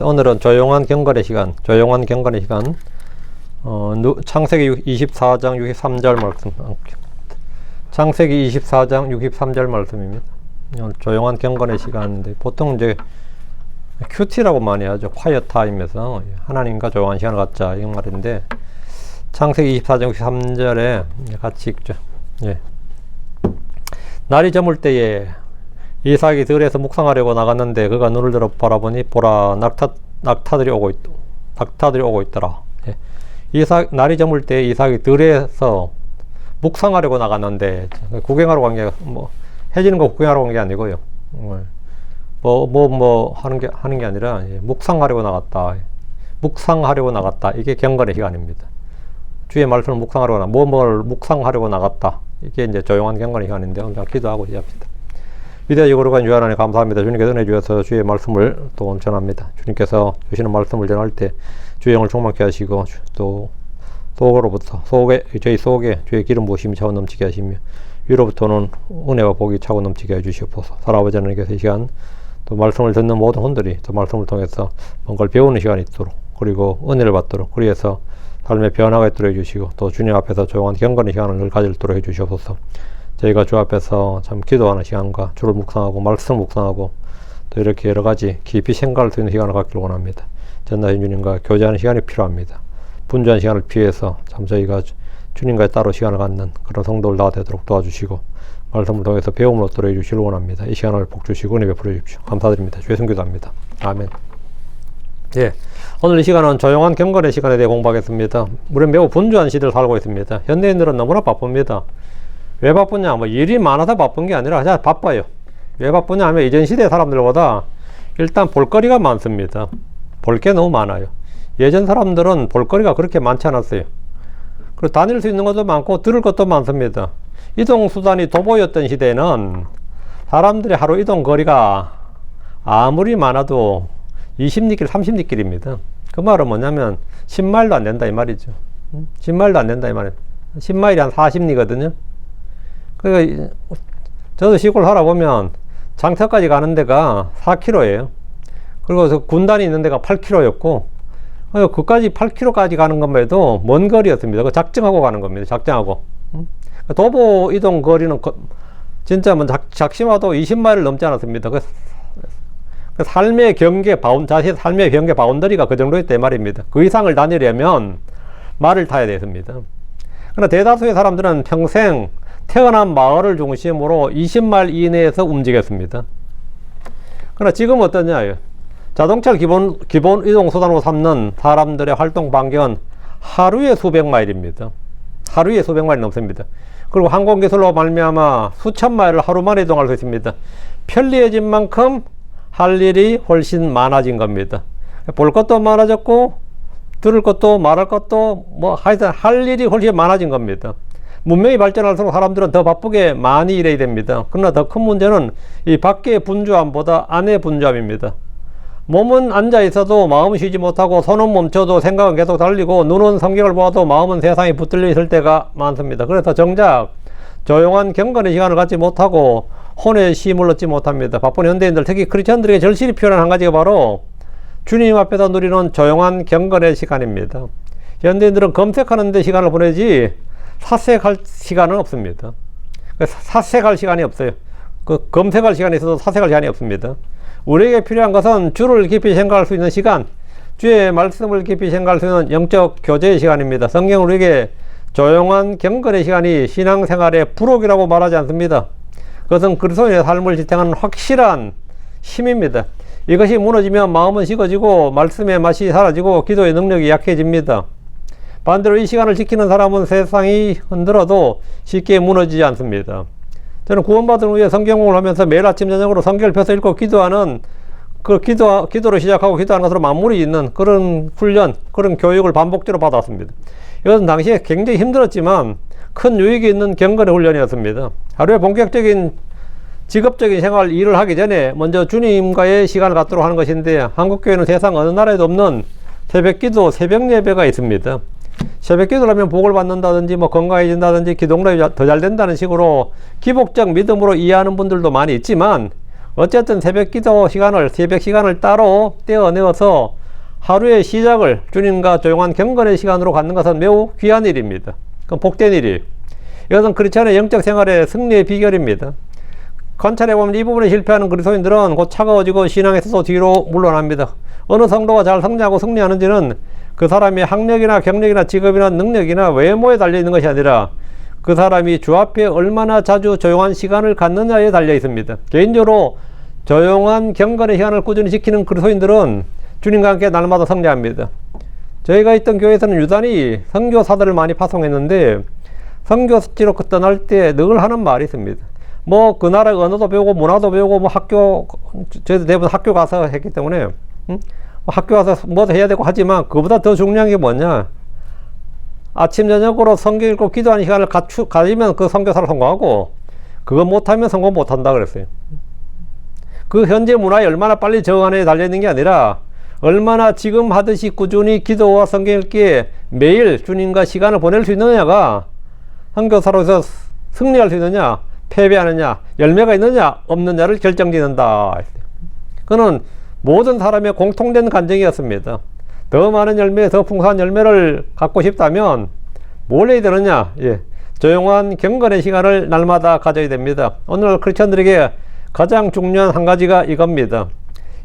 오늘은 조용한 경건의 시간, 창세기 24장 63절 말씀, 창세기 24장 63절 말씀입니다. 조용한 경건의 시간인데, 보통 이제 큐티라고 많이 하죠. 콰이어 타임에서 하나님과 조용한 시간을 갖자, 이런 말인데, 창세기 24장 63절에 같이 읽죠. 예. 날이 저물 때에 이삭이 들에서 묵상하려고 나갔는데 그가 눈을 들어 바라보니 보라, 낙타들이 오고 있더라. 예. 날이 저물 때 이삭이 들에서 묵상하려고 나갔는데, 구경하러 간 게 해지는 거 구경하러 간 게 아니고요. 하는 게 아니라, 예, 묵상하려고 나갔다. 이게 경건의 시간입니다. 주의 말씀을 묵상하려고 묵상하려고 나갔다. 이게 이제 조용한 경건의 시간인데, 그냥 기도하고 시작합니다. 위대하시고 거룩한 주 하나님 감사합니다. 주님께서 은혜 주셔서 주의 말씀을 또 전합니다. 주님께서 주시는 말씀을 전할 때 주의 영을 충만케 하시고, 또 저희 속에 주의 기름 부으심이 차고 넘치게 하시며, 위로부터는 은혜와 복이 차고 넘치게 해 주시옵소서. 살아버지 하나님께서 이 시간 또 말씀을 듣는 모든 혼들이 또 말씀을 통해서 뭔가를 배우는 시간이 있도록, 그리고 은혜를 받도록, 그리해서 삶의 변화가 있도록 해주시고, 또 주님 앞에서 조용한 경건의 시간을 늘 가지도록 해주시옵소서. 저희가 주 앞에서 참 기도하는 시간과 주를 묵상하고 말씀 묵상하고 또 이렇게 여러 가지 깊이 생각할 수 있는 시간을 갖기를 원합니다. 전나신 주님과 교제하는 시간이 필요합니다. 분주한 시간을 피해서 참 저희가 주님과 따로 시간을 갖는 그런 성도들 다 되도록 도와주시고, 말씀을 통해서 배움을 얻도록 해주시길 원합니다. 이 시간을 복 주시고 은혜 베풀어 주십시오. 감사드립니다. 주의 성기도합니다. 아멘. 예, 오늘 이 시간은 조용한 경건의 시간에 대해 공부하겠습니다. 우리는 매우 분주한 시대를 살고 있습니다. 현대인들은 너무나 바쁩니다. 왜 바쁘냐? 일이 많아서 바쁜 게 아니라 그냥 바빠요. 왜 바쁘냐 하면 이전 시대 사람들보다 일단 볼거리가 많습니다. 볼 게 너무 많아요. 예전 사람들은 볼거리가 그렇게 많지 않았어요. 그리고 다닐 수 있는 것도 많고 들을 것도 많습니다. 이동수단이 도보였던 시대에는 사람들의 하루 이동 거리가 아무리 많아도 20리길, 30리길입니다. 그 말은 뭐냐면 10마일도 안 된다 이 말이죠. 10마일도 안 된다 이 말이에요. 10마일이 한 40리거든요. 저도 시골 살아보면 장터까지 가는 데가 4km예요. 그리고 군단이 있는 데가 8km였고, 그까지 8km까지 가는 것만 해도 먼 거리였습니다. 그 작정하고 가는 겁니다. 작정하고. 도보 이동 거리는 진짜 작심하도 20마일을 넘지 않았습니다. 삶의 경계 자신의 삶의 경계 바운더리가 그 정도였다 이 말입니다. 그 이상을 다니려면 말을 타야 됐습니다. 그러나 대다수의 사람들은 평생 태어난 마을을 중심으로 20마일 이내에서 움직였습니다. 그러나 지금 어떠냐? 자동차를 기본 이동수단으로 삼는 사람들의 활동 반경은 하루에 수백 마일입니다. 하루에 수백 마일 넘습니다. 그리고 항공기술로 말미암아 수천 마일을 하루 만에 이동할 수 있습니다. 편리해진 만큼 할 일이 훨씬 많아진 겁니다. 볼 것도 많아졌고, 들을 것도 말할 것도 하여튼 할 일이 훨씬 많아진 겁니다. 문명이 발전할수록 사람들은 더 바쁘게 많이 일해야 됩니다. 그러나 더 큰 문제는 이 밖의 분주함보다 안의 분주함입니다. 몸은 앉아 있어도 마음은 쉬지 못하고, 손은 멈춰도 생각은 계속 달리고, 눈은 성경을 보아도 마음은 세상에 붙들려 있을 때가 많습니다. 그래서 정작 조용한 경건의 시간을 갖지 못하고 혼의 쉼을 얻지 못합니다. 바쁜 현대인들, 특히 크리스천들에게 절실히 필요한 한 가지가 바로 주님 앞에서 누리는 조용한 경건의 시간입니다. 현대인들은 검색하는 데 시간을 보내지 사색할 시간은 없습니다. 사색할 시간이 없어요. 검색할 시간이 있어도 사색할 시간이 없습니다. 우리에게 필요한 것은 주를 깊이 생각할 수 있는 시간, 주의 말씀을 깊이 생각할 수 있는 영적 교제의 시간입니다. 성경은 우리에게 조용한 경건의 시간이 신앙생활의 부록이라고 말하지 않습니다. 그것은 그리스도인의 삶을 지탱하는 확실한 힘입니다. 이것이 무너지면 마음은 식어지고 말씀의 맛이 사라지고 기도의 능력이 약해집니다. 반대로 이 시간을 지키는 사람은 세상이 흔들어도 쉽게 무너지지 않습니다. 저는 구원받은 후에 성경공부를 하면서 매일 아침 저녁으로 성경을 펴서 읽고 기도하는, 기도로 시작하고 기도하는 것으로 마무리 있는 그런 훈련, 그런 교육을 반복적으로 받았습니다. 이것은 당시에 굉장히 힘들었지만 큰 유익이 있는 경건의 훈련이었습니다. 하루에 본격적인 직업적인 생활, 일을 하기 전에 먼저 주님과의 시간을 갖도록 하는 것인데, 한국교회는 세상 어느 나라에도 없는 새벽기도, 새벽예배가 있습니다. 새벽기도를 하면 복을 받는다든지 건강해진다든지 기도능력이 더 잘 된다는 식으로 기복적 믿음으로 이해하는 분들도 많이 있지만, 어쨌든 새벽 기도 시간을, 새벽 시간을 따로 떼어내어서 하루의 시작을 주님과 조용한 경건의 시간으로 갖는 것은 매우 귀한 일입니다. 그건 복된 일이에요. 이것은 크리스천의 영적 생활의 승리의 비결입니다. 관찰해보면 이 부분에 실패하는 그리스도인들은 곧 차가워지고 신앙에서도 뒤로 물러납니다. 어느 성도가 잘 성장하고 승리하는지는 그 사람의 학력이나 경력이나 직업이나 능력이나 외모에 달려있는 것이 아니라 그 사람이 주 앞에 얼마나 자주 조용한 시간을 갖느냐에 달려 있습니다. 개인적으로 조용한 경건의 시간을 꾸준히 지키는 그리스도인들은 주님과 함께 날마다 승리합니다. 저희가 있던 교회에서는 유단히 선교사들을 많이 파송했는데 선교지로 떠날 때 늘 하는 말이 있습니다. 뭐 그 나라 언어도 배우고 문화도 배우고 뭐 학교, 저희도 대부분 학교 가서 했기 때문에 학교 가서 뭐도 해야 되고 하지만 그보다 더 중요한 게 뭐냐, 아침 저녁으로 성경 읽고 기도하는 시간을 가지면 그 선교사를 성공하고 그거 못하면 성공 못한다 그랬어요. 그 현재 문화에 얼마나 빨리 적응하느냐에 달려있는 게 아니라 얼마나 지금 하듯이 꾸준히 기도와 성경 읽기에 매일 주님과 시간을 보낼 수 있느냐가 선교사로서 승리할 수 있느냐, 패배하느냐, 열매가 있느냐 없느냐를 결정짓는다. 그는 모든 사람의 공통된 간증이었습니다. 더 많은 열매, 더 풍성한 열매를 갖고 싶다면 뭘 해야 되느냐? 조용한 경건의 시간을 날마다 가져야 됩니다. 오늘 크리스천들에게 가장 중요한 한 가지가 이겁니다.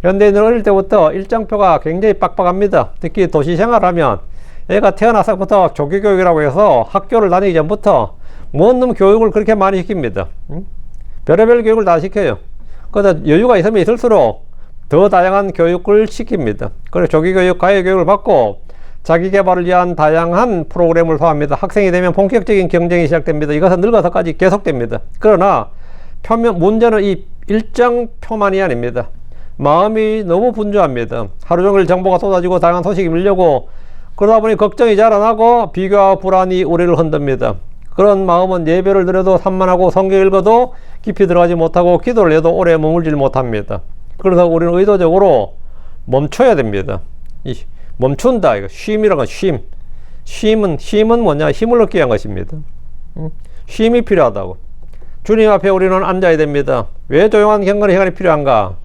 현대인은 어릴 때부터 일정표가 굉장히 빡빡합니다. 특히 도시 생활하면 애가 태어나서부터 조기교육이라고 해서 학교를 다니기 전부터 뭔 놈 교육을 그렇게 많이 시킵니다. 별의별 교육을 다 시켜요. 그러다 여유가 있으면 있을수록 더 다양한 교육을 시킵니다. 그래서 조기교육, 가해교육을 받고 자기개발을 위한 다양한 프로그램을 소화합니다. 학생이 되면 본격적인 경쟁이 시작됩니다. 이것은 늙어서까지 계속됩니다. 그러나 문제는 이 일정표만이 아닙니다. 마음이 너무 분주합니다. 하루 종일 정보가 쏟아지고 다양한 소식이 밀려고 그러다 보니 걱정이 자라나고 비교와 불안이 우리를 흔듭니다. 그런 마음은 예배를 드려도 산만하고 성경 읽어도 깊이 들어가지 못하고 기도를 해도 오래 머물질 못합니다. 그래서 우리는 의도적으로 멈춰야 됩니다. 멈춘다. 이거 쉼이라는 건 쉼. 쉼은 뭐냐? 힘을 얻기 위한 것입니다. 쉼이 필요하다고. 주님 앞에 우리는 앉아야 됩니다. 왜 조용한 경건의 시간이 필요한가?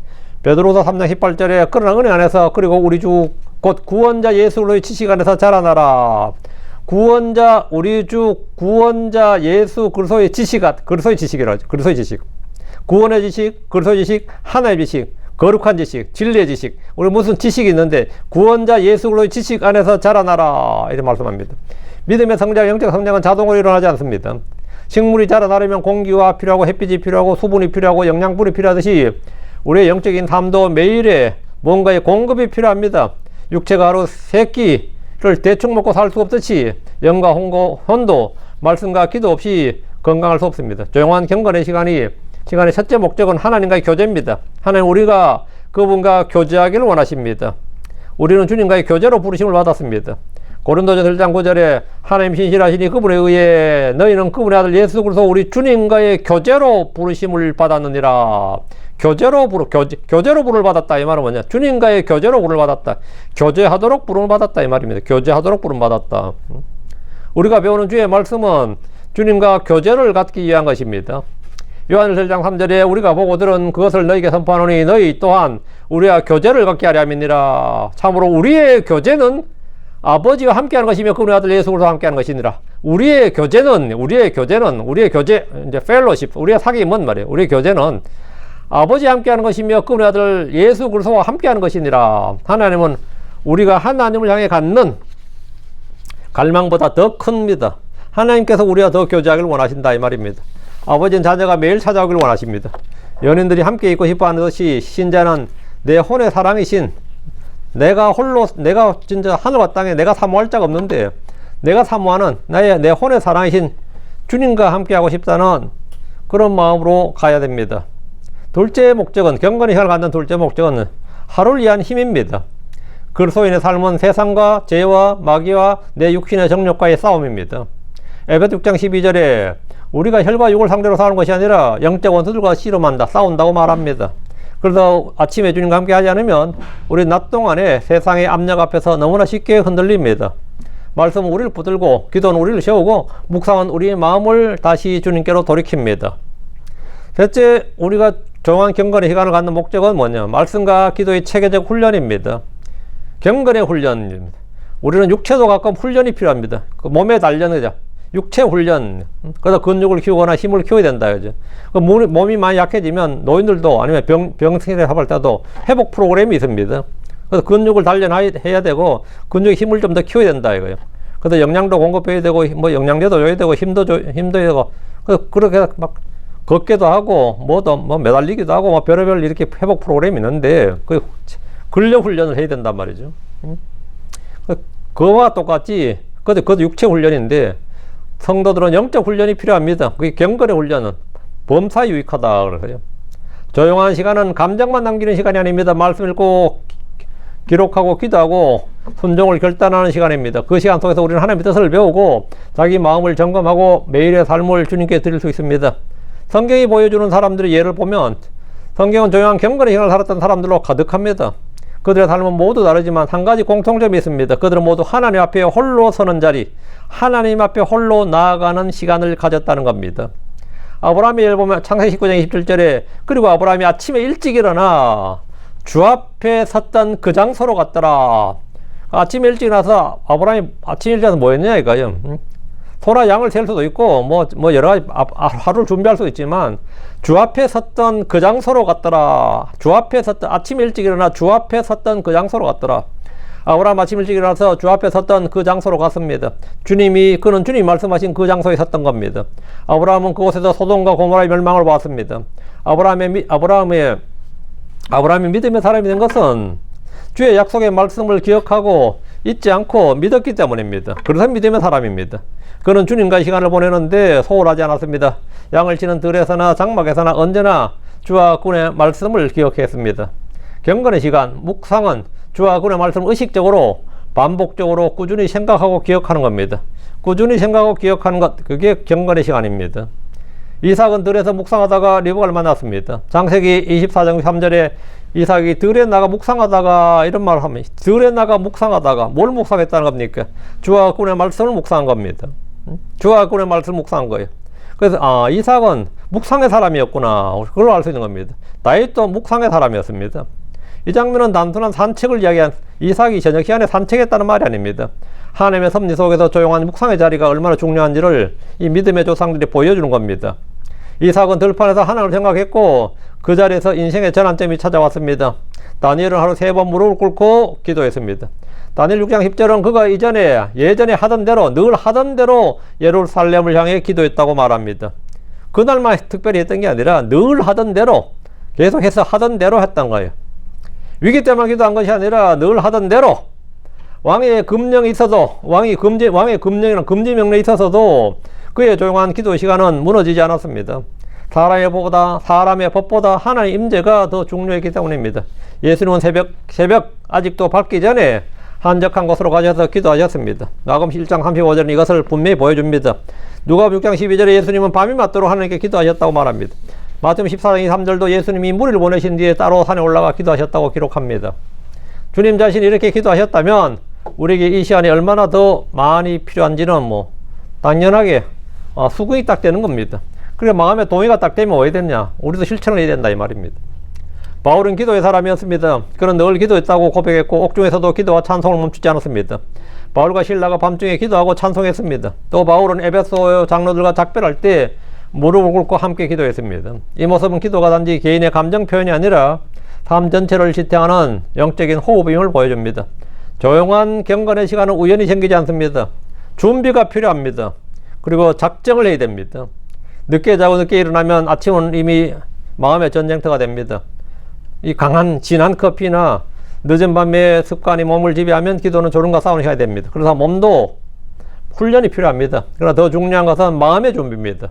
베드로서 3장 18절에 그러나 은혜 안에서 그리고 우리 주 곧 구원자 예수 그리스도의 지식 안에서 자라나라. 구원자, 우리 주 구원자 예수 그리스도의 지식이라고 하죠. 그리스도의 지식. 구원의 지식, 그리스도의 지식, 하나님의 지식, 거룩한 지식, 진리의 지식. 우리 무슨 지식이 있는데 구원자 예수 그리스도의 지식 안에서 자라나라. 이렇게 말씀합니다. 믿음의 성장, 영적 성장은 자동으로 일어나지 않습니다. 식물이 자라나려면 공기가 필요하고 햇빛이 필요하고 수분이 필요하고 영양분이 필요하듯이 우리의 영적인 삶도 매일에 뭔가의 공급이 필요합니다. 육체가 하루 3끼를 대충 먹고 살 수 없듯이 영과 혼도, 말씀과 기도 없이 건강할 수 없습니다. 조용한 경건의 시간의 첫째 목적은 하나님과의 교제입니다. 하나님 우리가 그분과 교제하기를 원하십니다. 우리는 주님과의 교제로 부르심을 받았습니다. 고린도전서 1장 9절에 하나님 신실하시니 그분에 의해 너희는 그분의 아들 예수 그리스도 우리 주님과의 교제로 부르심을 받았느니라. 교제로 부름을 받았다. 이 말은 뭐냐? 주님과의 교제로 부름을 받았다. 교제하도록 부름을 받았다. 이 말입니다. 교제하도록 부름을 받았다. 우리가 배우는 주의 말씀은 주님과 교제를 갖기 위한 것입니다. 요한일서 1장 3절에 우리가 보고 들은 그것을 너희에게 선포하노니 너희 또한 우리와 교제를 갖게 하려 함이니라. 참으로 우리의 교제는 아버지와 함께하는 것이며 그분의 아들 예수 그리스도와 함께하는 것이니라. 우리의 교제, 이제 펠로십, 우리의 사귐은 말이에요. 우리의 교제는 아버지와 함께하는 것이며 그분의 아들 예수 그리스도와 함께하는 것이니라. 하나님은 우리가 하나님을 향해 갖는 갈망보다 더 큽니다. 하나님께서 우리와 더 교제하기를 원하신다 이 말입니다. 아버지는 자녀가 매일 찾아오기를 원하십니다. 연인들이 함께 있고 싶어 하는 것이 신자는 내 혼의 사랑이신 내가 진짜 하늘과 땅에 내가 사모할 자가 없는데 내가 사모하는 내 혼의 사랑이신 주님과 함께 하고 싶다는 그런 마음으로 가야 됩니다. 둘째 목적은, 경건의 혈을 갖는 둘째 목적은 하루를 위한 힘입니다. 그리스도인의 삶은 세상과 죄와 마귀와 내 육신의 정욕과의 싸움입니다. 에베소 6장 12절에 우리가 혈과 육을 상대로 싸우는 것이 아니라 영적 원수들과 씨름한다, 싸운다고 말합니다. 그래서 아침에 주님과 함께 하지 않으면 우리 낮 동안에 세상의 압력 앞에서 너무나 쉽게 흔들립니다. 말씀은 우리를 붙들고 기도는 우리를 세우고 묵상은 우리의 마음을 다시 주님께로 돌이킵니다. 셋째, 우리가 조용한 경건의 시간을 갖는 목적은 뭐냐? 말씀과 기도의 체계적 훈련입니다. 경건의 훈련입니다. 우리는 육체도 가끔 훈련이 필요합니다. 그 몸에 단련이죠. 육체 훈련. 그래서 근육을 키우거나 힘을 키워야 된다. 그죠? 그 몸이 많이 약해지면 노인들도 아니면 병생활을 할 때도 회복 프로그램이 있습니다. 그래서 근육을 단련해야 되고 근육의 힘을 좀 더 키워야 된다. 이거요. 그래서 영양도 공급해야 되고 뭐 영양제도 줘야 되고 힘도 되고 그래서 그렇게 막 걷기도 하고 뭐 매달리기도 하고 뭐 별의별 이렇게 회복 프로그램이 있는데 그 근력 훈련을 해야 된단 말이죠. 그거와 똑같이 그것도 육체 훈련인데 성도들은 영적 훈련이 필요합니다. 그게 경건의 훈련은 범사 유익하다 그래서요. 조용한 시간은 감정만 남기는 시간이 아닙니다. 말씀 읽고 기록하고 기도하고 순종을 결단하는 시간입니다. 그 시간 속에서 우리는 하나님의 뜻을 배우고 자기 마음을 점검하고 매일의 삶을 주님께 드릴 수 있습니다. 성경이 보여주는 사람들의 예를 보면 성경은 조용한 경건의 시간을 살았던 사람들로 가득합니다. 그들의 삶은 모두 다르지만 한 가지 공통점이 있습니다. 그들은 모두 하나님 앞에 홀로 서는 자리, 하나님 앞에 홀로 나아가는 시간을 가졌다는 겁니다. 아브라함의 예를 보면 창세기 19장 27절에 그리고 아브라함이 아침에 일찍 일어나 주 앞에 섰던 그 장소로 갔더라. 아침에 일찍 일어나서 아브라함이 아침에 일어나서 뭐 했냐 이거요. 소나 양을 셀 수도 있고 뭐 여러 가지 하루를 준비할 수도 있지만 주 앞에 섰던 그 장소로 갔더라. 주 앞에 섰던 아침 일찍 일어나 주 앞에 섰던 그 장소로 갔더라. 아브라함 아침 일찍 일어나서 주 앞에 섰던 그 장소로 갔습니다. 그는 주님이 말씀하신 그 장소에 섰던 겁니다. 아브라함은 그곳에서 소돔과 고모라의 멸망을 보았습니다. 아브라함이 믿음의 사람이 된 것은 주의 약속의 말씀을 기억하고 잊지 않고 믿었기 때문입니다. 그래서 믿음의 사람입니다. 그는 주님과의 시간을 보내는데 소홀하지 않았습니다. 양을 치는 들에서나 장막에서나 언제나 주와 그의 말씀을 기억했습니다. 경건의 시간, 묵상은 주와 그의 말씀을 의식적으로 반복적으로 꾸준히 생각하고 기억하는 겁니다. 꾸준히 생각하고 기억하는 것, 그게 경건의 시간입니다. 이삭은 들에서 묵상하다가 리브가를 만났습니다. 창세기 24장 3절에 이삭이 들에 나가 묵상하다가 이런 말을 하면 들에 나가 묵상하다가 뭘 묵상했다는 겁니까? 주와 그의 말씀을 묵상한 겁니다. 주와 그의 말씀을 묵상한 거예요. 그래서 이삭은 묵상의 사람이었구나. 그걸 알 수 있는 겁니다. 다윗도 묵상의 사람이었습니다. 이 장면은 단순한 산책을 이야기한 이삭이 저녁 시간에 산책했다는 말이 아닙니다. 하나님의 섭리 속에서 조용한 묵상의 자리가 얼마나 중요한지를 이 믿음의 조상들이 보여주는 겁니다. 이삭은 들판에서 하나님을 생각했고 그 자리에서 인생의 전환점이 찾아왔습니다. 다니엘은 하루 3번 무릎을 꿇고 기도했습니다. 다니엘 6장 10절은 그가 예전에 하던 대로 늘 하던 대로 예루살렘을 향해 기도했다고 말합니다. 그날만 특별히 했던 게 아니라 늘 하던 대로 계속해서 하던 대로 했던 거예요. 위기 때만 기도한 것이 아니라 늘 하던 대로 왕의 금령이 있어도 왕의 금령이나 금지 명령이 있어서도 그의 조용한 기도 시간은 무너지지 않았습니다. 사람의 법보다 하나님의 임재가 더 중요했기 때문입니다. 예수님은 새벽 아직도 밝기 전에 한적한 곳으로 가셔서 기도하셨습니다. 마가복음 1장 35절은 이것을 분명히 보여줍니다. 누가복음 6장 12절에 예수님은 밤이 맞도록 하나님께 기도하셨다고 말합니다. 마태복음 14장 3절도 예수님이 무리를 보내신 뒤에 따로 산에 올라가 기도하셨다고 기록합니다. 주님 자신이 이렇게 기도하셨다면 우리에게 이 시간이 얼마나 더 많이 필요한지는 당연하게 수긍이 딱 되는 겁니다. 그러니까 마음에 동의가 딱 되면 왜 됐냐? 우리도 실천을 해야 된다 이 말입니다. 바울은 기도의 사람이었습니다. 그는 늘 기도했다고 고백했고 옥중에서도 기도와 찬송을 멈추지 않았습니다. 바울과 실라가 밤중에 기도하고 찬송했습니다. 또 바울은 에베소 장로들과 작별할 때 무릎을 꿇고 함께 기도했습니다. 이 모습은 기도가 단지 개인의 감정 표현이 아니라 삶 전체를 지탱하는 영적인 호흡임을 보여줍니다. 조용한 경건의 시간은 우연히 생기지 않습니다. 준비가 필요합니다. 그리고 작정을 해야 됩니다. 늦게 자고 늦게 일어나면 아침은 이미 마음의 전쟁터가 됩니다. 이 강한 진한 커피나 늦은 밤에 습관이 몸을 지배하면 기도는 졸음과 싸우는 시간이 됩니다. 그래서 몸도 훈련이 필요합니다. 그러나 더 중요한 것은 마음의 준비입니다.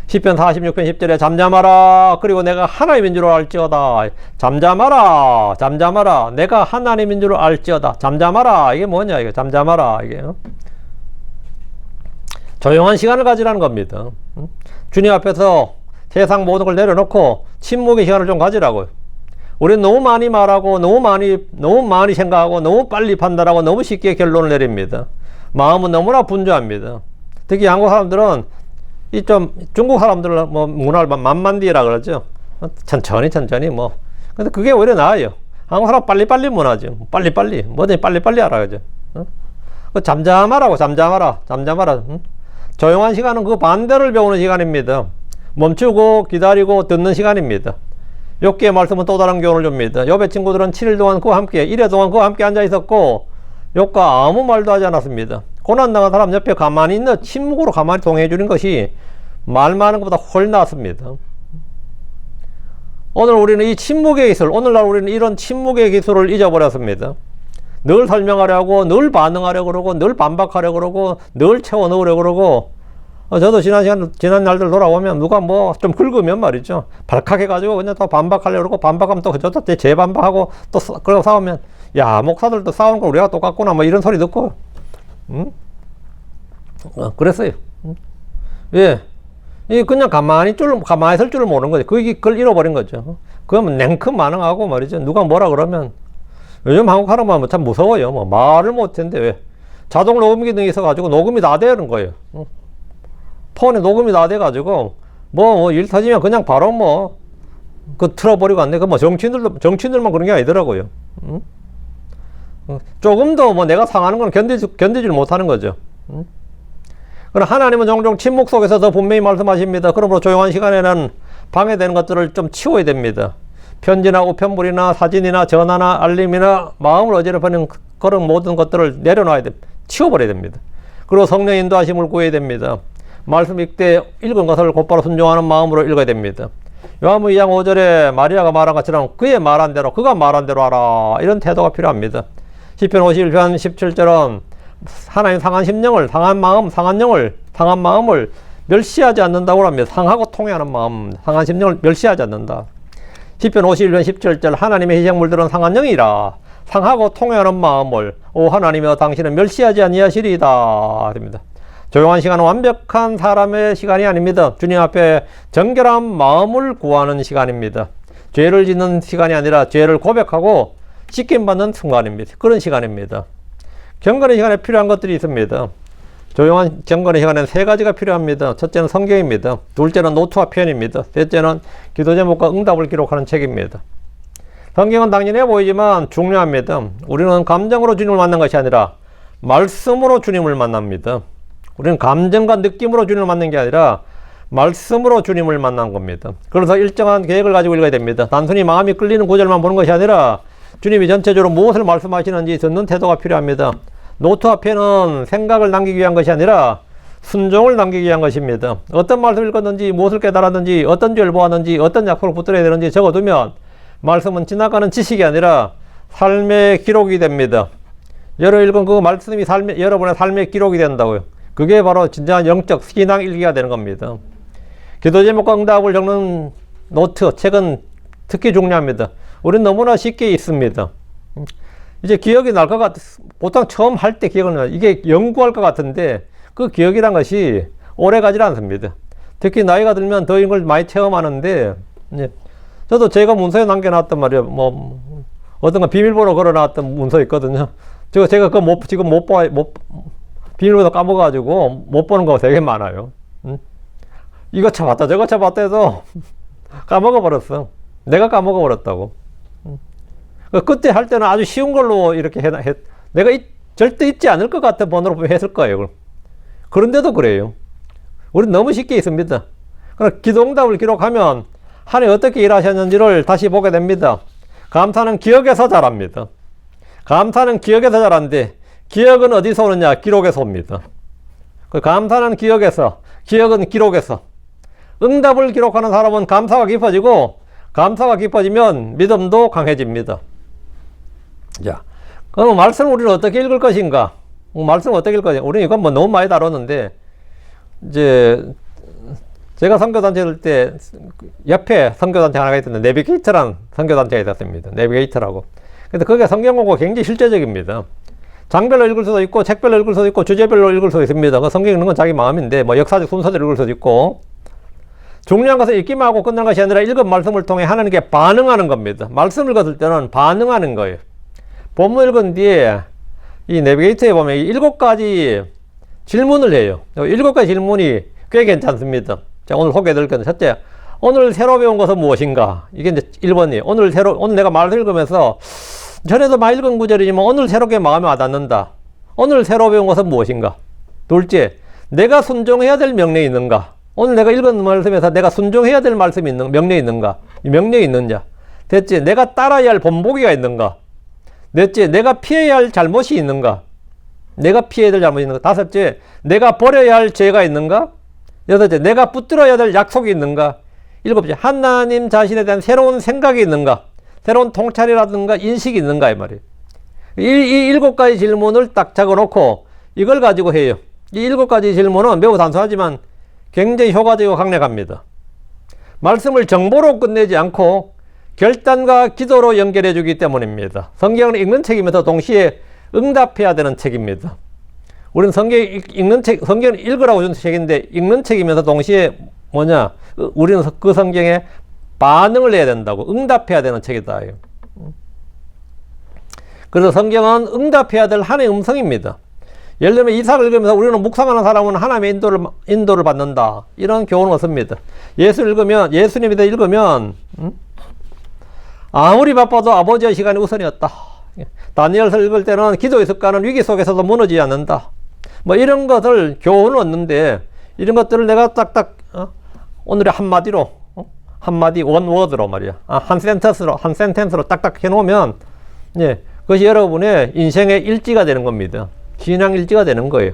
시편 46편 10절에 잠잠하라 그리고 내가 하나님인 줄 알지어다. 잠잠하라 내가 하나님인 줄 알지어다. 잠잠하라 이게 뭐냐 이게 잠잠하라 이게 조용한 시간을 가지라는 겁니다. 주님 앞에서 세상 모든 걸 내려놓고 침묵의 시간을 좀 가지라고요. 우리는 너무 많이 말하고 너무 많이 생각하고 너무 빨리 판단하고 너무 쉽게 결론을 내립니다. 마음은 너무나 분주합니다. 특히 한국 사람들은 중국 사람들은 문화를 만만디라 그러죠. 천천히 뭐. 근데 그게 오히려 나아요. 한국 사람 빨리빨리 못하죠. 빨리빨리. 뭐든지 빨리빨리 알아야죠. 그 잠잠하라. 조용한 시간은 그 반대를 배우는 시간입니다. 멈추고 기다리고 듣는 시간입니다. 욕기의 말씀은 또 다른 교훈을 줍니다. 욥의 친구들은 7일 동안 그와 함께, 1회 동안 그와 함께 앉아 있었고 욥과 아무 말도 하지 않았습니다. 고난당한 사람 옆에 가만히 있는, 침묵으로 가만히 동행해 주는 것이 말 많은 것보다 훨씬 낫습니다. 오늘 우리는 이 침묵의 기술, 오늘날 우리는 이런 침묵의 기술을 잊어버렸습니다. 늘 설명하려고, 늘 반응하려고 그러고, 늘 반박하려고 그러고, 늘 채워 넣으려고 그러고. 저도 지난 날들 돌아오면 누가 뭐 좀 긁으면 말이죠. 발칵해가지고 그냥 또 반박하려고 그러고, 반박하면 또 저도 재반박하고, 또 그러고 싸우면, 야, 목사들도 싸우는 거 우리가 똑같구나, 뭐 이런 소리 듣고. 그랬어요. 예. 그냥 가만히 있을 줄을 모르는 거죠. 그걸 잃어버린 거죠. 그러면 냉큼 반응하고 말이죠. 누가 뭐라 그러면, 요즘 한국 사람은 참 무서워요. 뭐 말을 못했는데 왜? 자동 녹음 기능이 있어가지고 녹음이 다 되는 거예요. 폰에 녹음이 다 돼가지고 일 터지면 그냥 바로 틀어버리고 안 돼. 정치인들만 그런 게 아니더라고요. 조금 더 내가 상하는 건 견디질 못하는 거죠. 그럼 하나님은 종종 침묵 속에서 더 분명히 말씀하십니다. 그러므로 조용한 시간에는 방해되는 것들을 좀 치워야 됩니다. 편지나 우편물이나 사진이나 전화나 알림이나 마음을 어지럽히는 그런 모든 것들을 내려놔야 됩니다. 치워버려야 됩니다. 그리고 성령 인도하심을 구해야 됩니다. 말씀 읽되 읽은 것을 곧바로 순종하는 마음으로 읽어야 됩니다. 요한복음 2장 5절에 마리아가 말한 것처럼 그의 말한 대로, 그가 말한 대로 하라, 이런 태도가 필요합니다. 시편 51편 17절은 하나님 상한 심령을, 상한 마음, 상한 마음을 멸시하지 않는다고 합니다. 상하고 통해하는 마음, 상한 심령을 멸시하지 않는다. 시편 51편 17절 하나님의 희생물들은 상한 영이라 상하고 통해하는 마음을 오 하나님이여 당신은 멸시하지 아니하시리이다 됩니다. 조용한 시간은 완벽한 사람의 시간이 아닙니다. 주님 앞에 정결한 마음을 구하는 시간입니다. 죄를 짓는 시간이 아니라 죄를 고백하고 씻김받는 순간입니다. 그런 시간입니다. 경건의 시간에 필요한 것들이 있습니다. 조용한 경건의 시간에는 세 가지가 필요합니다. 첫째는 성경입니다. 둘째는 노트와 펜입니다. 셋째는 기도 제목과 응답을 기록하는 책입니다. 성경은 당연해 보이지만 중요합니다. 우리는 감정으로 주님을 만난 것이 아니라 말씀으로 주님을 만납니다. 우리는 감정과 느낌으로 주님을 만난 게 아니라 말씀으로 주님을 만난 겁니다. 그래서 일정한 계획을 가지고 읽어야 됩니다. 단순히 마음이 끌리는 구절만 보는 것이 아니라 주님이 전체적으로 무엇을 말씀하시는지 듣는 태도가 필요합니다. 노트와 펜은 생각을 남기기 위한 것이 아니라 순종을 남기기 위한 것입니다. 어떤 말씀을 읽었는지, 무엇을 깨달았는지, 어떤 죄를 보았는지, 어떤 약속을 붙들어야 되는지 적어두면 말씀은 지나가는 지식이 아니라 삶의 기록이 됩니다. 여러분 읽은 그 말씀이 여러분의 삶의 기록이 된다고요. 그게 바로 진정한 영적 신앙 일기가 되는 겁니다. 기도 제목과 응답을 적는 노트, 책은 특히 중요합니다. 우리는 너무나 쉽게 있습니다. 이제 기억이 날 것 보통 처음 할 때 기억은 나요. 이게 연구할 것 같은데 그 기억이란 것이 오래 가지 않습니다. 특히 나이가 들면 더 이걸 많이 체험하는데, 저도 제가 문서에 남겨놨단 말이에요. 어떤 거 비밀번호 걸어놨던 문서 있거든요. 제가 그거 지금 비밀번호 까먹어가지고 못 보는 거 되게 많아요. 이거 쳐봤다 저거 쳐봤다 해서 까먹어버렸어. 내가 까먹어버렸다고. 그때 할 때는 아주 쉬운 걸로 이렇게 내가 절대 잊지 않을 것 같은 번호로 했을 거예요. 그런데도 그래요. 우리는 너무 쉽게 있습니다. 그럼 기도응답을 기록하면 한 해 어떻게 일하셨는지를 다시 보게 됩니다. 감사는 기억에서 자랍니다. 감사는 기억에서 자란데 기억은 어디서 오느냐? 기록에서 옵니다. 그 감사는 기억에서, 기억은 기록에서. 응답을 기록하는 사람은 감사가 깊어지고 감사가 깊어지면 믿음도 강해집니다. 자, 그럼 말씀을 우리는 어떻게 읽을 것인가? 말씀을 어떻게 읽을 것인가? 우리는 이건 너무 많이 다뤘는데, 이제, 제가 선교단체 할 때, 옆에 선교단체 하나가 있었는데, 내비게이터라는 선교단체가 있었습니다. 내비게이터라고. 근데 그게 성경 공부가 굉장히 실제적입니다. 장별로 읽을 수도 있고, 책별로 읽을 수도 있고, 주제별로 읽을 수도 있습니다. 그 성경 읽는 건 자기 마음인데, 역사적 순서대로 읽을 수도 있고, 중요한 것은 읽기만 하고 끝나는 것이 아니라 읽은 말씀을 통해 하나님께 반응하는 겁니다. 말씀 읽었을 때는 반응하는 거예요. 본문 읽은 뒤에 이 내비게이터에 보면 7가지 질문을 해요. 7가지 질문이 꽤 괜찮습니다. 자, 오늘 소개해드릴 건데, 첫째, 오늘 새로 배운 것은 무엇인가? 이게 이제 1번이에요. 오늘 내가 말을 읽으면서 전에도 많이 읽은 구절이지만 오늘 새롭게 마음에 와닿는다. 오늘 새로 배운 것은 무엇인가? 둘째, 내가 순종해야 될 명령이 있는가? 오늘 내가 읽은 말씀에서 내가 순종해야 될 명령이 있는가? 이 명령이 있는지. 셋째, 내가 따라야 할 본보기가 있는가? 넷째, 내가 피해야 할 잘못이 있는가? 내가 피해야 될 잘못이 있는가? 다섯째, 내가 버려야 할 죄가 있는가? 여섯째, 내가 붙들어야 될 약속이 있는가? 일곱째, 하나님 자신에 대한 새로운 생각이 있는가? 새로운 통찰이라든가 인식이 있는가? 이 말이에요. 이 7가지 질문을 딱 적어놓고 이걸 가지고 해요. 이 7가지 질문은 매우 단순하지만 굉장히 효과적이고 강력합니다. 말씀을 정보로 끝내지 않고 결단과 기도로 연결해 주기 때문입니다. 성경을 읽는 책이면서 동시에 응답해야 되는 책입니다. 우리는 성경을 읽으라고 준 책인데 읽는 책이면서 동시에 우리는 그 성경에 반응을 해야 된다고, 응답해야 되는 책이다. 그래서 성경은 응답해야 될 하나님의 음성입니다. 예를 들면 이삭을 읽으면서 우리는 묵상하는 사람은 하나님의 인도를 받는다. 이런 교훈을 얻습니다. 예수님에 대해 읽으면, 아무리 바빠도 아버지의 시간이 우선이었다. 다니엘서 읽을 때는 기도의 습관은 위기 속에서도 무너지지 않는다. 이런 것을 교훈을 얻는데, 이런 것들을 내가 딱딱, 오늘의 한마디, 원워드로 말이야. 한 센텐스로 딱딱 해놓으면, 그것이 여러분의 인생의 일지가 되는 겁니다. 신앙 일지가 되는 거예요.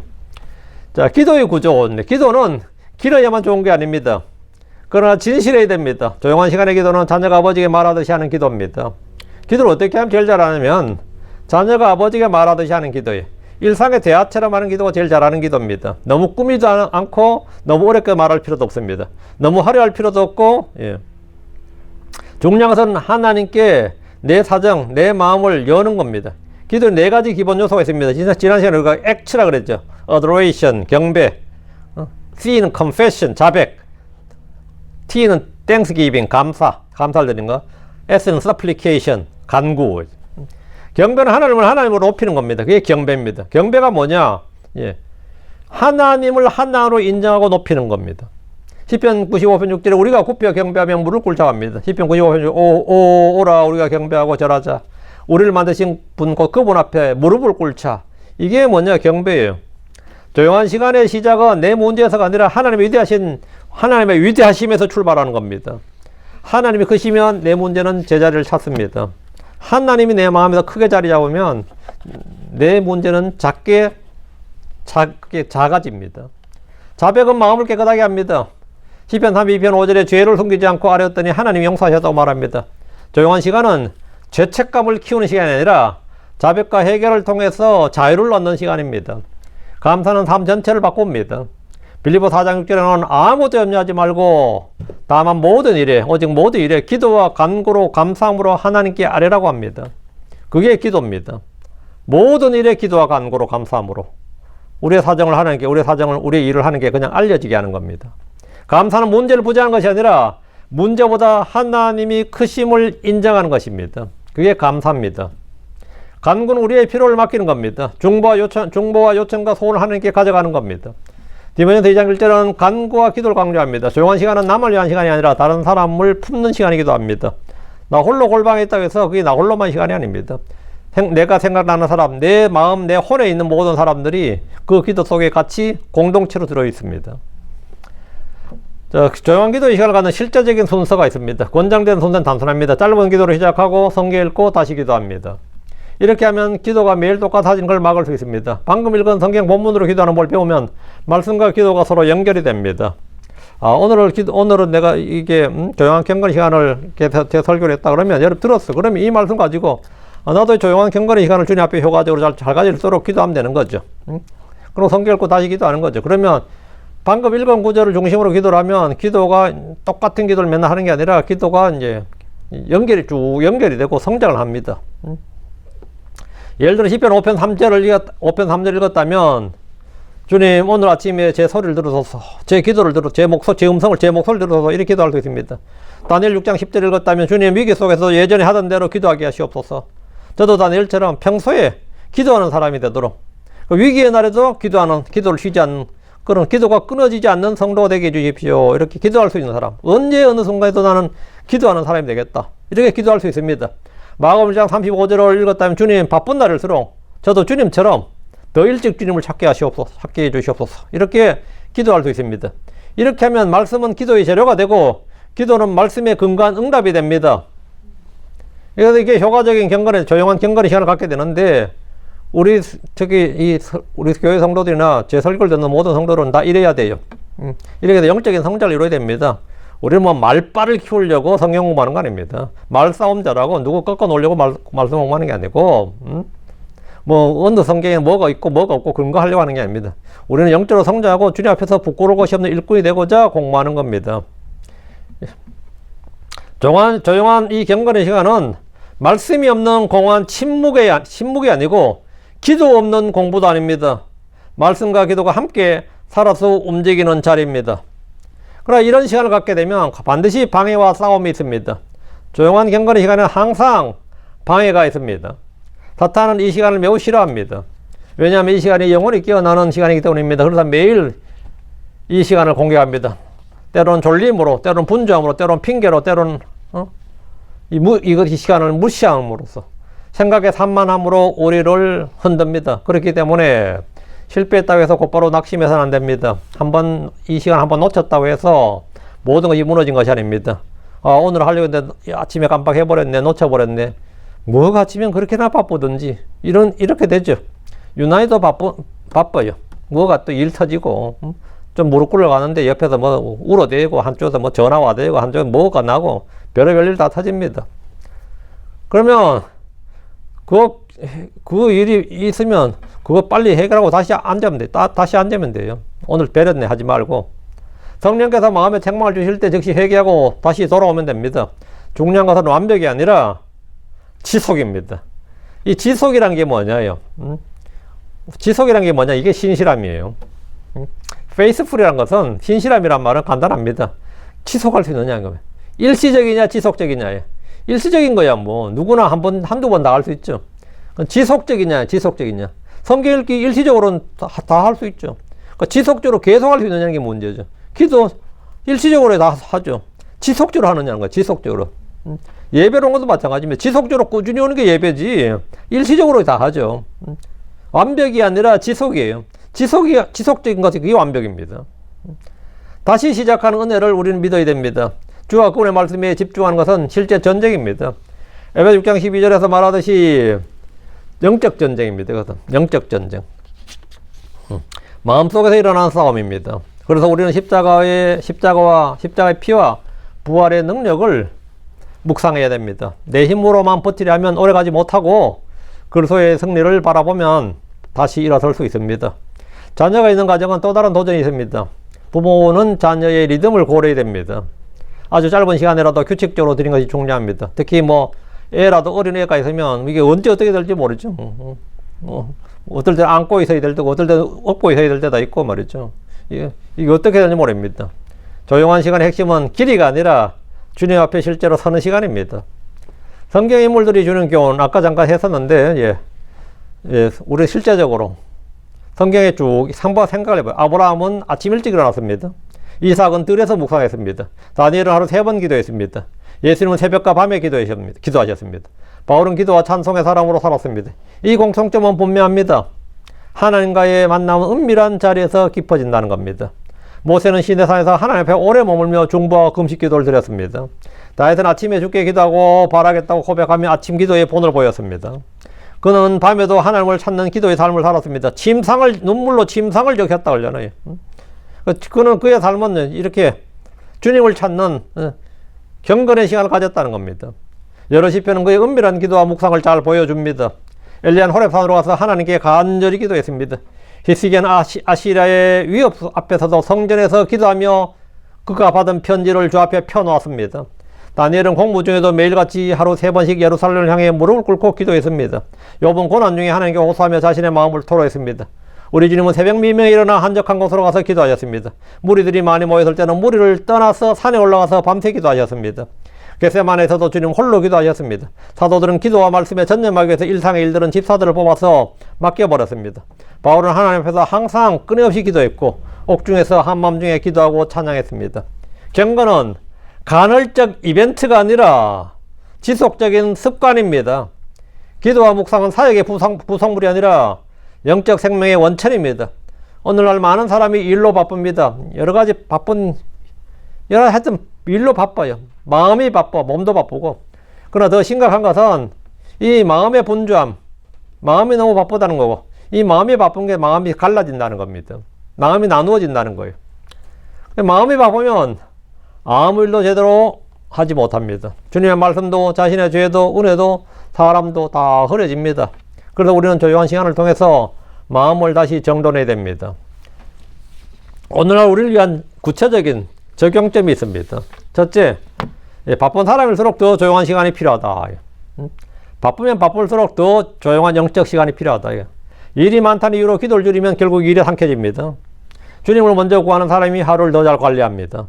자, 기도의 구조. 기도는 길어야만 좋은 게 아닙니다. 그러나 진실해야 됩니다. 조용한 시간의 기도는 자녀가 아버지에게 말하듯이 하는 기도입니다. 기도를 어떻게 하면 제일 잘하냐면 자녀가 아버지에게 말하듯이 하는 기도예요. 일상의 대화처럼 하는 기도가 제일 잘하는 기도입니다. 너무 꾸미지 않고 너무 어렵게 말할 필요도 없습니다. 너무 화려할 필요도 없고, 중요한 것은 하나님께 내 사정, 내 마음을 여는 겁니다. 기도에 4가지 기본 요소가 있습니다. 지난 시간에 우리가 act라 그랬죠. adoration, 경배, C는 confession, 자백, T는 thanksgiving, 감사를 드리는 거, S는 supplication, 간구. 경배는 하나님으로 높이는 겁니다. 그게 경배입니다. 경배가 뭐냐? 하나님을 하나로 인정하고 높이는 겁니다. 시편 95편 6절에 우리가 굽혀 경배하면 무릎 꿇자고 합니다. 시편 95편 6절 오라 우리가 경배하고 절하자. 우리를 만드신 분 곧 그분 앞에 무릎을 꿇자. 이게 뭐냐? 경배예요. 조용한 시간의 시작은 내 문제에서가 아니라 하나님의 위대하심에서 출발하는 겁니다. 하나님이 크시면 내 문제는 제자리를 찾습니다. 하나님이 내 마음에서 크게 자리 잡으면 내 문제는 작아집니다. 자백은 마음을 깨끗하게 합니다. 시편 32편 5절에 죄를 숨기지 않고 아뢰었더니 하나님이 용서하셨다고 말합니다. 조용한 시간은 죄책감을 키우는 시간이 아니라 자백과 해결을 통해서 자유를 얻는 시간입니다. 감사는 삶 전체를 바꿉니다. 빌립보 4장 6절에는 아무것도 염려하지 말고 다만 오직 모든 일에 기도와 간구로 감사함으로 하나님께 아뢰라고 합니다. 그게 기도입니다. 모든 일에 기도와 간구로 감사함으로 우리의 사정을 우리의 일을 하는 게 그냥 알려지게 하는 겁니다. 감사는 문제를 부정하는 것이 아니라 문제보다 하나님이 크심을 인정하는 것입니다. 그게 감사입니다. 간구는 우리의 필요를 맡기는 겁니다. 중보와 요청과 소원을 하나님께 가져가는 겁니다. 디모데전서 2장 1절은 간구와 기도를 강조합니다. 조용한 시간은 남을 위한 시간이 아니라 다른 사람을 품는 시간이기도 합니다. 나 홀로 골방에 있다고 해서 그게 나 홀로만 시간이 아닙니다. 내가 생각나는 사람, 내 마음, 내 혼에 있는 모든 사람들이 그 기도 속에 같이 공동체로 들어있습니다. 조용한 기도의 시간을 갖는 실제적인 순서가 있습니다. 권장된 순서는 단순합니다. 짧은 기도로 시작하고 성경 읽고 다시 기도합니다. 이렇게 하면 기도가 매일 똑같아지는 걸 막을 수 있습니다. 방금 읽은 성경 본문으로 기도하는 걸 배우면 말씀과 기도가 서로 연결이 됩니다. 오늘은 내가 이게 조용한 경건 시간을 제 설교를 했다 그러면 여러분 들었어. 그러면 이 말씀 가지고 나도 조용한 경건의 시간을 주님 앞에 효과적으로 잘 가질 수 있도록 기도하면 되는 거죠. 그리고 성경 읽고 다시 기도하는 거죠. 그러면 방금 읽은 구절을 중심으로 기도를 하면 기도가 똑같은 기도를 맨날 하는 게 아니라 기도가 이제 연결이 되고 성장을 합니다. 예를 들어 시편 5편 3절을 읽었다면 주님 오늘 아침에 제 소리를 들으소서, 제 기도를 제 목소리를 들으소서 이렇게 기도할 수 있습니다. 다니엘 6장 10절 읽었다면 주님 위기 속에서 예전에 하던 대로 기도하게 하시옵소서. 저도 다니엘처럼 평소에 기도하는 사람이 되도록 위기의 날에도 기도를 쉬지 않는 그런 기도가 끊어지지 않는 성도가 되게 해주십시오. 이렇게 기도할 수 있는 사람. 언제 어느 순간에도 나는 기도하는 사람이 되겠다. 이렇게 기도할 수 있습니다. 마가복음 1장 35절을 읽었다면 주님 바쁜 날일수록 저도 주님처럼 더 일찍 주님을 찾게 해 주시옵소서. 이렇게 기도할 수 있습니다. 이렇게 하면 말씀은 기도의 재료가 되고 기도는 말씀에 근거한 응답이 됩니다. 그래서 이게 효과적인 경건에, 조용한 경건의 시간을 갖게 되는데, 우리 교회 성도들이나 제 설교를 듣는 모든 성도들은 다 이래야 돼요. 이렇게 해서 영적인 성장을 이루어야 됩니다. 우리는 뭐 말빨을 키우려고 성경 공부하는 거 아닙니다. 말싸움자라고 누구 꺾어 놓으려고 말씀 공부하는 게 아니고, 뭐 어느 성경에 뭐가 있고 뭐가 없고 그런 거 하려고 하는 게 아닙니다. 우리는 영적으로 성장하고 주님 앞에서 부끄러울 것이 없는 일꾼이 되고자 공부하는 겁니다. 조용한 이 경건의 시간은 말씀이 없는 공허한 침묵이 아니고 기도 없는 공부도 아닙니다. 말씀과 기도가 함께 살아서 움직이는 자리입니다. 그러나 이런 시간을 갖게 되면 반드시 방해와 싸움이 있습니다. 조용한 경건의 시간에는 항상 방해가 있습니다. 사탄은 이 시간을 매우 싫어합니다. 왜냐하면 이 시간이 영혼이 깨어나는 시간이기 때문입니다. 그래서 매일 이 시간을 공개합니다. 때로는 졸림으로, 때로는 분주함으로, 때로는 핑계로, 때로는 이 시간을 무시함으로써 생각의 산만함으로 우리를 흔듭니다. 그렇기 때문에 실패했다고 해서 곧바로 낙심해서는 안 됩니다. 이 시간 한번 놓쳤다고 해서 모든 것이 무너진 것이 아닙니다. 오늘 하려고 했는데 아침에 깜빡해버렸네, 놓쳐버렸네. 뭐가 아침엔 그렇게나 바쁘든지 이렇게 되죠. 유난히도 바빠요. 뭐가 또 일 터지고 좀 무릎 꿇러 가는데 옆에서 뭐 울어대고 한쪽에서 뭐 전화 와대고 한쪽에 뭐가 나고 별의별 일 다 터집니다. 그러면 그 일이 있으면 그거 빨리 해결하고 다시 앉으면 돼. 다시 앉으면 돼요. 오늘 배렸네 하지 말고. 성령께서 마음에 책망을 주실 때 즉시 회개하고 다시 돌아오면 됩니다. 중요한 것은 완벽이 아니라 지속입니다. 이 지속이란 게 뭐냐요? 지속이란 게 뭐냐? 이게 신실함이에요. 페이스풀이란 것은, 신실함이란 말은 간단합니다. 지속할 수 있느냐는 거예요. 일시적이냐 지속적이냐예요. 일시적인 거야 뭐 누구나 한두 번 다 할 수 있죠. 지속적이냐 지속적이냐. 성경 읽기 일시적으로는 다 할 수 있죠. 그러니까 지속적으로 계속 할 수 있느냐는 게 문제죠. 기도 일시적으로 다 하죠. 지속적으로 하느냐는 거야. 지속적으로. 예배로 온 것도 마찬가지입니다. 지속적으로 꾸준히 오는 게 예배지 일시적으로 다 하죠. 완벽이 아니라 지속이에요. 지속적인 것이 그게 완벽입니다. 다시 시작하는 은혜를 우리는 믿어야 됩니다. 주와 그분의 말씀에 집중하는 것은 실제 전쟁입니다. 에베소 6장 12절에서 말하듯이 영적 전쟁입니다. 그것은 영적 전쟁. 마음속에서 일어나는 싸움입니다. 그래서 우리는 십자가의 피와 부활의 능력을 묵상해야 됩니다. 내 힘으로만 버티려 하면 오래가지 못하고 그리스도의 승리를 바라보면 다시 일어설 수 있습니다. 자녀가 있는 가정은 또 다른 도전이 있습니다. 부모는 자녀의 리듬을 고려해야 됩니다. 아주 짧은 시간이라도 규칙적으로 드리는 것이 중요합니다. 특히 뭐 애라도 어린 애가 있으면 이게 언제 어떻게 될지 모르죠. 어떨 때 안고 있어야 될 때고 어떨 때 업고 있어야 될 때도 있고 말이죠. 이게 어떻게 되는지 모릅니다. 조용한 시간의 핵심은 길이가 아니라 주님 앞에 실제로 서는 시간입니다. 성경 인물들이 주는 교훈 아까 잠깐 했었는데 우리 실제적으로 성경에 쭉 생각을 해봐요. 아브라함은 아침 일찍 일어났습니다. 이삭은 들에서 묵상했습니다. 다니엘은 하루 3번 기도했습니다. 예수님은 새벽과 밤에 기도하셨습니다. 바울은 기도와 찬송의 사람으로 살았습니다. 이 공통점은 분명합니다. 하나님과의 만남은 은밀한 자리에서 깊어진다는 겁니다. 모세는 시내산에서 하나님 앞에 오래 머물며 중보와 금식 기도를 드렸습니다. 다윗은 아침에 주께 기도하고 바라겠다고 고백하며 아침 기도의 본을 보였습니다. 그는 밤에도 하나님을 찾는 기도의 삶을 살았습니다. 눈물로 침상을 적셨다 그러잖아요. 그는 그의 삶은 이렇게 주님을 찾는 경건의 시간을 가졌다는 겁니다. 여러 시편은 그의 은밀한 기도와 묵상을 잘 보여줍니다. 엘리야는 호렙산으로 가서 하나님께 간절히 기도했습니다. 히스기야는 아시리아의 위협 앞에서도 성전에서 기도하며 그가 받은 편지를 주 앞에 펴놓았습니다. 다니엘은 공부 중에도 매일같이 하루 3번씩 예루살렘을 향해 무릎을 꿇고 기도했습니다. 욥은 고난 중에 하나님께 호소하며 자신의 마음을 토로했습니다. 우리 주님은 새벽 미명에 일어나 한적한 곳으로 가서 기도하셨습니다. 무리들이 많이 모였을 때는 무리를 떠나서 산에 올라가서 밤새 기도하셨습니다. 겟세마네에서도 주님 홀로 기도하셨습니다. 사도들은 기도와 말씀에 전념하기 위해서 일상의 일들은 집사들을 뽑아서 맡겨버렸습니다. 바울은 하나님 앞에서 항상 끊임없이 기도했고 옥중에서 한밤중에 기도하고 찬양했습니다. 경건은 간헐적 이벤트가 아니라 지속적인 습관입니다. 기도와 묵상은 사역의 부속물이 아니라 영적 생명의 원천입니다. 오늘날 많은 사람이 일로 바쁩니다. 여러가지 하여튼 일로 바빠요. 마음이 바빠, 몸도 바쁘고. 그러나 더 심각한 것은 이 마음의 분주함, 마음이 너무 바쁘다는 거고, 이 마음이 바쁜 게 마음이 갈라진다는 겁니다. 마음이 나누어진다는 거예요. 마음이 바쁘면 아무 일도 제대로 하지 못합니다. 주님의 말씀도 자신의 죄도 은혜도 사람도 다 흐려집니다. 그래서 우리는 조용한 시간을 통해서 마음을 다시 정돈해야 됩니다. 오늘날 우리를 위한 구체적인 적용점이 있습니다. 첫째, 바쁜 사람일수록 더 조용한 시간이 필요하다. 바쁘면 바쁠수록 더 조용한 영적 시간이 필요하다. 일이 많다는 이유로 기도를 줄이면 결국 일이 삼켜집니다. 주님을 먼저 구하는 사람이 하루를 더 잘 관리합니다.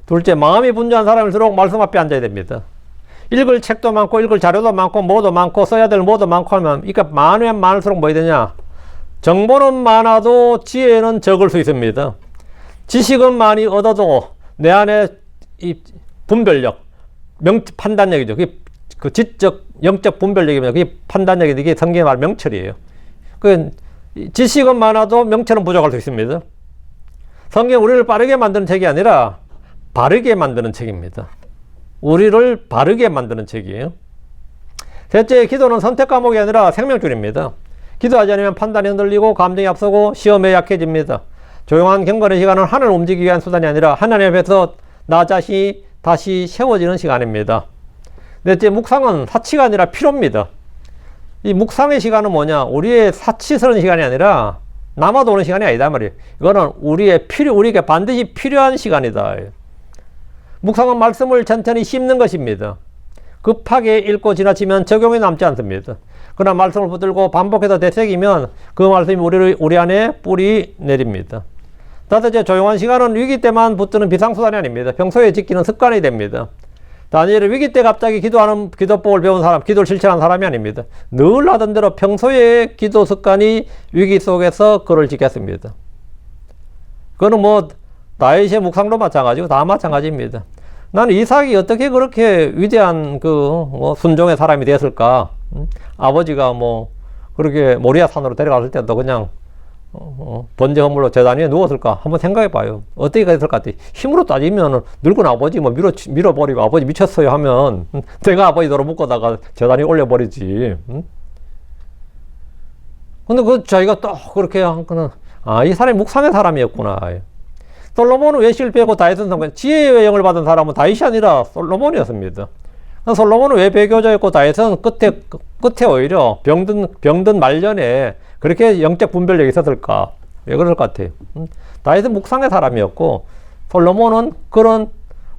둘째, 마음이 분주한 사람일수록 말씀 앞에 앉아야 됩니다. 읽을 책도 많고 읽을 자료도 많고 뭐도 많고 써야 될 뭐도 많고 하면 그러니까 많으면 많을수록 뭐 해야 되냐? 정보는 많아도 지혜는 적을 수 있습니다. 지식은 많이 얻어도 내 안에 이 분별력, 판단력이죠. 그게 그 지적, 영적 분별력이면 그게 판단력인데 이게 성경의 말 명철이에요. 그 지식은 많아도 명철은 부족할 수 있습니다. 성경 우리를 빠르게 만드는 책이 아니라 바르게 만드는 책입니다. 우리를 바르게 만드는 책이에요. 셋째, 기도는 선택 과목이 아니라 생명줄입니다. 기도하지 않으면 판단이 흔들리고 감정이 앞서고 시험에 약해집니다. 조용한 경건의 시간은 하늘을 움직이기 위한 수단이 아니라 하나님 앞에서 나 자신이 다시 세워지는 시간입니다. 넷째, 묵상은 사치가 아니라 필요입니다. 이 묵상의 시간은 뭐냐? 우리의 사치스러운 시간이 아니라 남아도 오는 시간이 아니다 말이에요. 이거는 우리에게 반드시 필요한 시간이다. 묵상은 말씀을 천천히 씹는 것입니다. 급하게 읽고 지나치면 적용이 남지 않습니다. 그러나 말씀을 붙들고 반복해서 되새기면 그 말씀이 우리 안에 뿌리 내립니다. 다섯째, 조용한 시간은 위기 때만 붙드는 비상수단이 아닙니다. 평소에 지키는 습관이 됩니다. 다니엘은 위기 때 갑자기 기도하는 기도법을 배운 사람, 기도를 실천한 사람이 아닙니다. 늘 하던 대로 평소의 기도 습관이 위기 속에서 그를 지켰습니다. 그거는 뭐 다윗의 묵상도 마찬가지고 다 마찬가지입니다. 나는 이삭이 어떻게 그렇게 위대한 순종의 사람이 됐을까? 아버지가 그렇게 모리아 산으로 데려갔을 때도 그냥 번제 허물로 제단 위에 누웠을까? 한번 생각해 봐요. 어떻게 됐을 것 같아? 힘으로 따지면 늙은 아버지 밀어버리고 아버지 미쳤어요 하면 내가 아버지 도로 묶어다가 제단 위에 올려버리지. 근데 자기가 또 그렇게 한 거는 이 사람이 묵상의 사람이었구나. 솔로몬은 왜 실패하고 다윗은 성공? 지혜의 영을 받은 사람은 다윗이 아니라 솔로몬이었습니다. 솔로몬은 왜 배교자였고 다윗은 끝에 오히려 병든 말년에 그렇게 영적 분별력이 있었을까? 왜 그럴 것 같아요? 다윗은 묵상의 사람이었고 솔로몬은 그런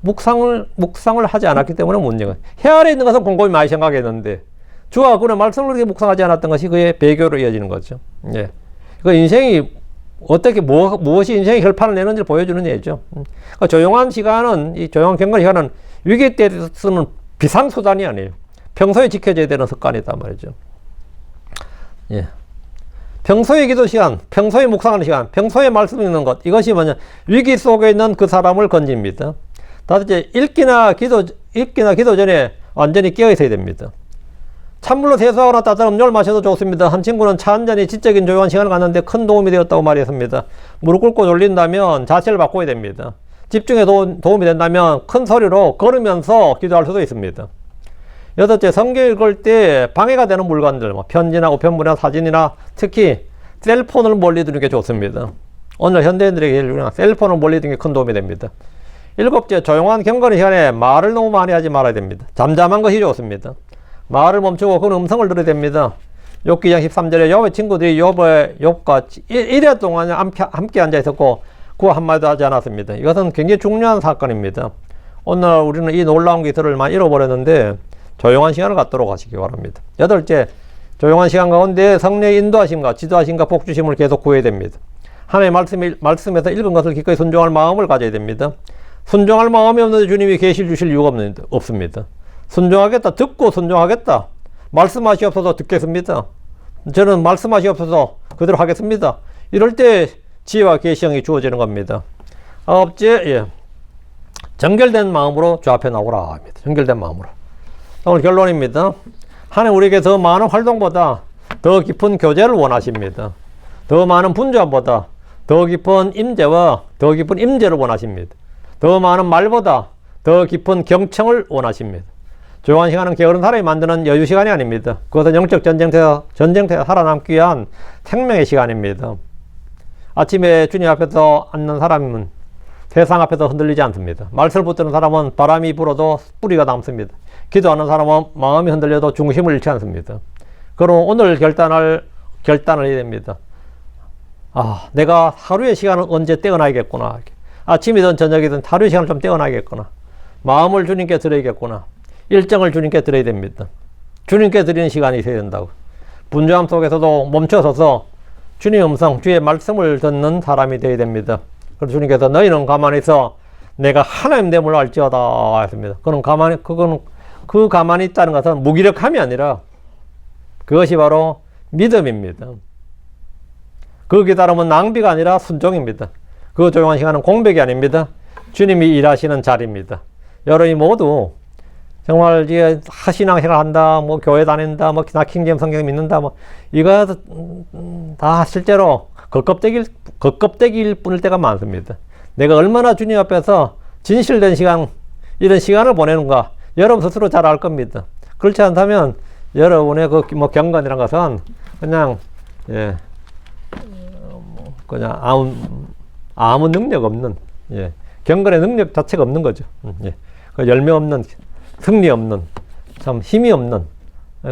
묵상을 하지 않았기 때문에 문제가. 해 아래 있는 것은 곰곰이 많이 생각했는데 주가 그런 말씀을 그렇게 묵상하지 않았던 것이 그의 배교로 이어지는 거죠. 예. 그 인생이 어떻게 무엇이 인생의 결판을 내는지를 보여주는 예죠. 그러니까 조용한 시간은 이 조용한 경건 시간은 위기 때 쓰는 비상수단이 아니에요. 평소에 지켜져야 되는 습관이다 말이죠. 예. 평소의 기도 시간, 평소에 묵상하는 시간, 평소에 말씀 읽는 것, 이것이 뭐냐? 위기 속에 있는 그 사람을 건집니다. 다섯째, 읽기나 기도 전에 완전히 깨어 있어야 됩니다. 찬물로 세수하거나 따뜻한 음료를 마셔도 좋습니다. 한 친구는 차 한 잔이 지적인 조용한 시간을 갖는데 큰 도움이 되었다고 말했습니다. 무릎 꿇고 졸린다면 자세를 바꿔야 됩니다. 집중에 도움이 된다면 큰 소리로 걸으면서 기도할 수도 있습니다. 여덟째, 성경 읽을 때 방해가 되는 물건들, 편지나 우편물이나 사진이나 특히 셀폰을 멀리 두는 게 좋습니다. 오늘 현대인들에게 셀폰을 멀리 두는 게 큰 도움이 됩니다. 일곱째, 조용한 경건의 시간에 말을 너무 많이 하지 말아야 됩니다. 잠잠한 것이 좋습니다. 말을 멈추고 그 음성을 들어야 됩니다. 욥기 2장 13절에 욥의 친구들이 욥과 1회 동안 함께 앉아 있었고 그 한마디도 하지 않았습니다. 이것은 굉장히 중요한 사건입니다. 오늘 우리는 이 놀라운 기술을 많이 잃어버렸는데 조용한 시간을 갖도록 하시기 바랍니다. 여덟째, 조용한 시간 가운데 성령의 인도하심과 지도하심과 복주심을 계속 구해야 됩니다. 하나님의 말씀에서 읽은 것을 기꺼이 순종할 마음을 가져야 됩니다. 순종할 마음이 없는데 주님이 계시 주실 이유가 없습니다. 순종하겠다, 듣고 순종하겠다. 말씀하시옵소서 듣겠습니다. 저는 말씀하시옵소서 그대로 하겠습니다. 이럴 때 지혜와 계시형이 주어지는 겁니다. 아홉째, 예. 정결된 마음으로 주 앞에 나오라 합니다. 정결된 마음으로. 오늘 결론입니다. 하나님 우리에게 더 많은 활동보다 더 깊은 교제를 원하십니다. 더 많은 분주함보다 더 깊은 임재와 더 깊은 임재를 원하십니다. 더 많은 말보다 더 깊은 경청을 원하십니다. 조용한 시간은 게으른 사람이 만드는 여유 시간이 아닙니다. 그것은 영적 전쟁터에서 살아남기 위한 생명의 시간입니다. 아침에 주님 앞에서 앉는 사람은 세상 앞에서 흔들리지 않습니다. 말씀을 붙드는 사람은 바람이 불어도 뿌리가 남습니다. 기도하는 사람은 마음이 흔들려도 중심을 잃지 않습니다. 그럼 오늘 결단을 해야 됩니다. 아, 내가 하루의 시간을 언제 떼어놔야겠구나. 아침이든 저녁이든 하루의 시간을 좀 떼어놔야겠구나. 마음을 주님께 드려야겠구나. 일정을 주님께 드려야 됩니다. 주님께 드리는 시간이 있어야 된다고. 분주함 속에서도 멈춰서서 주님의 음성, 주의 말씀을 듣는 사람이 되어야 됩니다. 그래서 주님께서 너희는 가만히 있어 내가 하나님 됨을 알지어다 했습니다. 그 가만히 있다는 것은 무기력함이 아니라 그것이 바로 믿음입니다. 거기에 따르면 낭비가 아니라 순종입니다. 그 조용한 시간은 공백이 아닙니다. 주님이 일하시는 자리입니다. 여러분이 모두 정말 이제 신앙생활 한다, 뭐 교회 다닌다, 뭐 킹제임 성경 믿는다, 뭐 이거 다 실제로 겉껍데기일 뿐일 때가 많습니다. 내가 얼마나 주님 앞에서 진실된 시간, 이런 시간을 보내는가, 여러분 스스로 잘 알 겁니다. 그렇지 않다면 여러분의 그 뭐 경건이란 것은 그냥 그냥 아무 능력 없는, 경건의 능력 자체가 없는 거죠. 그 열매 없는, 승리 없는, 참 힘이 없는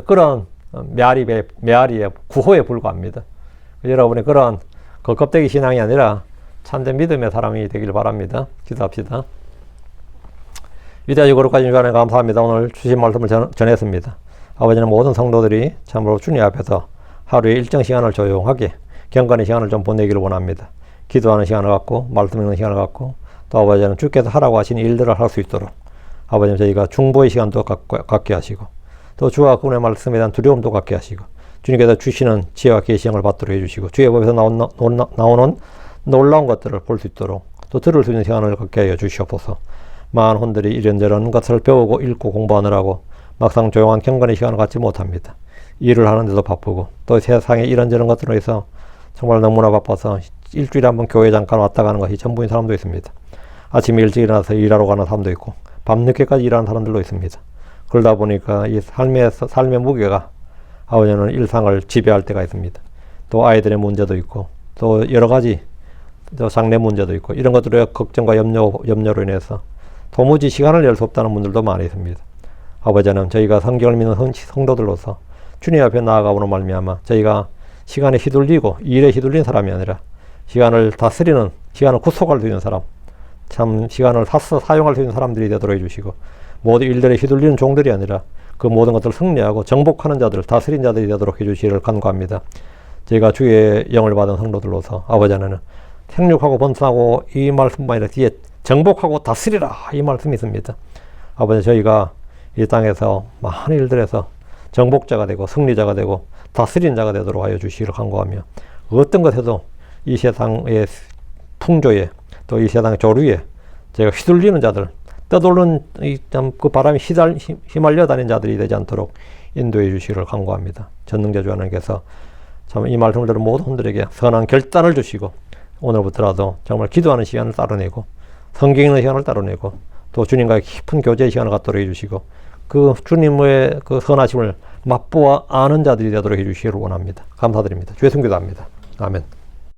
그런 메아리의 구호에 불과합니다. 여러분의 그런 겉껍데기 신앙이 아니라 참된 믿음의 사람이 되길 바랍니다. 기도합시다. 위대하시고 거룩하신 주님 감사합니다. 오늘 주신 말씀을 전했습니다. 아버지는 모든 성도들이 참으로 주님 앞에서 하루에 일정 시간을 조용하게 경건의 시간을 좀 보내기를 원합니다. 기도하는 시간을 갖고 말씀 읽는 시간을 갖고 또 아버지는 주께서 하라고 하신 일들을 할 수 있도록 아버지는 저희가 중보의 시간도 갖게 하시고 또 주와 그분의 말씀에 대한 두려움도 갖게 하시고 주님께서 주시는 지혜와 계시형을 받도록 해주시고 주의 법에서 나오는 놀라운 것들을 볼 수 있도록 또 들을 수 있는 시간을 갖게 하여 주시옵소서. 많은 혼들이 이런저런 것을 배우고 읽고 공부하느라고 막상 조용한 경건의 시간을 갖지 못합니다. 일을 하는데도 바쁘고 또 세상에 이런저런 것들로 해서 정말 너무나 바빠서 일주일에 한번 교회 잠깐 왔다 가는 것이 전부인 사람도 있습니다. 아침에 일찍 일어나서 일하러 가는 사람도 있고 밤늦게까지 일하는 사람들도 있습니다. 그러다 보니까 이 삶의 무게가 아버지는 일상을 지배할 때가 있습니다. 또 아이들의 문제도 있고 또 여러 가지 또 장래 문제도 있고 이런 것들의 걱정과 염려로 인해서 도무지 시간을 낼 수 없다는 분들도 많이 있습니다. 아버지는 저희가 성경을 믿는 성도들로서 주님 앞에 나아가보는 말미암아 저희가 시간에 휘둘리고 일에 휘둘린 사람이 아니라 시간을 다스리는, 시간을 구속할 수 있는 사람, 참 시간을 사용할 수 있는 사람들이 되도록 해주시고 모든 일들에 휘둘리는 종들이 아니라 그 모든 것들을 승리하고 정복하는 자들, 다스린 자들이 되도록 해주시기를 간구합니다. 저희가 주의 영을 받은 성도들로서 아버지 하나는 생육하고 번성하고 이 말씀만 아니라 뒤에 정복하고 다스리라 이 말씀이 있습니다. 아버지 저희가 이 땅에서 많은 일들에서 정복자가 되고 승리자가 되고 다스린 자가 되도록 하여 주시기를 간구하며 어떤 것에도 이 세상의 풍조에 또 이 세상의 조류에 제가 휘둘리는 자들 떠도는 그 바람에 휘말려 다니는 자들이 되지 않도록 인도해 주시기를 간구합니다. 전능자 주 하나님께서 참 이 말씀을 들은 모든 분들에게 선한 결단을 주시고 오늘부터라도 정말 기도하는 시간을 따로내고 성경 읽는 시간을 따로내고 또 주님과의 깊은 교제의 시간을 갖도록 해주시고 그 주님의 그 선하심을 맛보아 아는 자들이 되도록 해주시기를 원합니다. 감사드립니다. 주의 성기도합니다. 아멘.